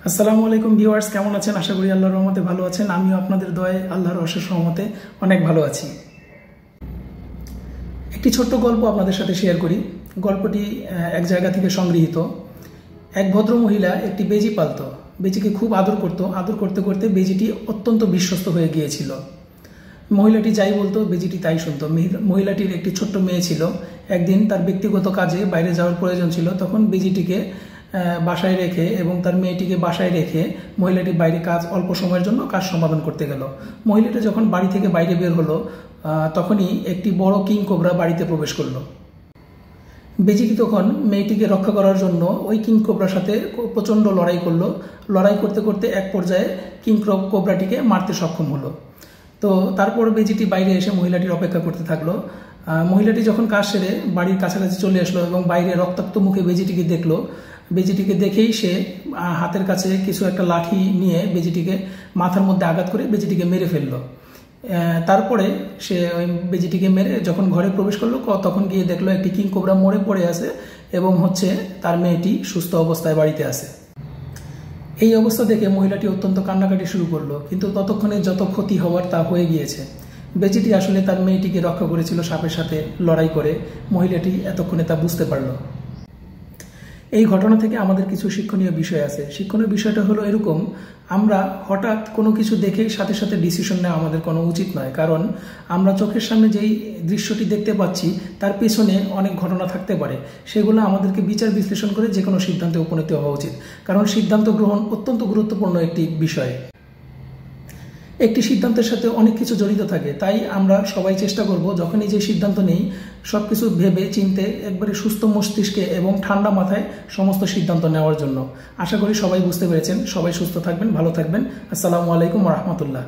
আসসালামু আলাইকুম ভিউয়ার্স, কেমন আছেন? আশা করি আল্লাহর রহমতে ভালো আছেন। আমিও আপনাদের দয়ায় আল্লাহর অশেষ রহমতে অনেক ভালো আছি। একটি ছোট্ট গল্প আপনাদের সাথে শেয়ার করি। গল্পটি এক জায়গা থেকে সংগৃহীত। এক ভদ্র মহিলা একটি বেজি পালত। বেজিকে খুব আদর করত। আদর করতে করতে বেজিটি অত্যন্ত বিশ্বস্ত হয়ে গিয়েছিল। মহিলাটি যাই বলতো বেজিটি তাই শুনত। মহিলাটির একটি ছোট্ট মেয়ে ছিল। একদিন তার ব্যক্তিগত কাজে বাইরে যাওয়ার প্রয়োজন ছিল। তখন বেজিটিকে বাসায় রেখে এবং তার মেয়েটিকে বাসায় রেখে মহিলাটি বাইরে অল্প সময়ের জন্য কাজ সমাধান করতে গেল। মহিলাটি যখন বাড়ি থেকে বাইরে বের হলো তখনই একটি বড় কিং কোবরা বাড়িতে প্রবেশ করলো। বেজিটি তখন মেয়েটিকে রক্ষা করার জন্য ওই কিং কোবরার সাথে প্রচণ্ড লড়াই করলো। লড়াই করতে করতে এক পর্যায়ে কিং কোবরাটিকে মারতে সক্ষম হলো। তো তারপর বেজিটি বাইরে এসে মহিলাটির অপেক্ষা করতে থাকলো। মহিলাটি যখন কাজ সেরে বাড়ির কাছাকাছি চলে আসলো এবং বাইরে রক্তাক্ত মুখে বেজিটিকে দেখলো, বেজিটিকে দেখেই সে হাতের কাছে কিছু একটা লাঠি নিয়ে বেজিটিকে মাথার মধ্যে আঘাত করে বেজিটিকে মেরে ফেললো। তারপরে সে ওই বেজিটিকে মেরে যখন ঘরে প্রবেশ করলো তখন গিয়ে দেখলো একটি কিং কোবরা মরে পড়ে আছে এবং তার মেয়েটি সুস্থ অবস্থায় বাড়িতে আছে। এই অবস্থা দেখে মহিলাটি অত্যন্ত কান্নাকাটি শুরু করলো, কিন্তু ততক্ষণে যত ক্ষতি হওয়ার তা হয়ে গিয়েছে। বেজিটি আসলে তার মেয়েটিকে রক্ষা করেছিল সাপের সাথে লড়াই করে। মহিলাটি এতক্ষণে তা বুঝতে পারলো। এই ঘটনা থেকে আমাদের কিছু শিক্ষণীয় বিষয় আছে। শিক্ষণীয় বিষয়টা হলো এরকম, আমরা হঠাৎ কোনো কিছু দেখেই সাথে সাথে ডিসিশন নেওয়া আমাদের কোনো উচিত নয়। কারণ আমরা চোখের সামনে যেই দৃশ্যটি দেখতে পাচ্ছি তার পেছনে অনেক ঘটনা থাকতে পারে। সেগুলো আমাদেরকে বিচার বিশ্লেষণ করে যে কোনো সিদ্ধান্তে উপনীত হওয়া উচিত। কারণ সিদ্ধান্ত গ্রহণ অত্যন্ত গুরুত্বপূর্ণ একটি বিষয়। একটি সিদ্ধান্তের সাথে অনেক কিছু জড়িত থাকে। তাই আমরা সবাই চেষ্টা করব যখনই যে সিদ্ধান্ত নেই সবকিছু ভেবে চিনতে একবারে সুস্থ মস্তিষ্কে এবং ঠান্ডা মাথায় সমস্ত সিদ্ধান্ত নেওয়ার জন্য। আশা করি সবাই বুঝতে পেরেছেন। সবাই সুস্থ থাকবেন, ভালো থাকবেন। আসসালামু আলাইকুম ওয়া রাহমাতুল্লাহ।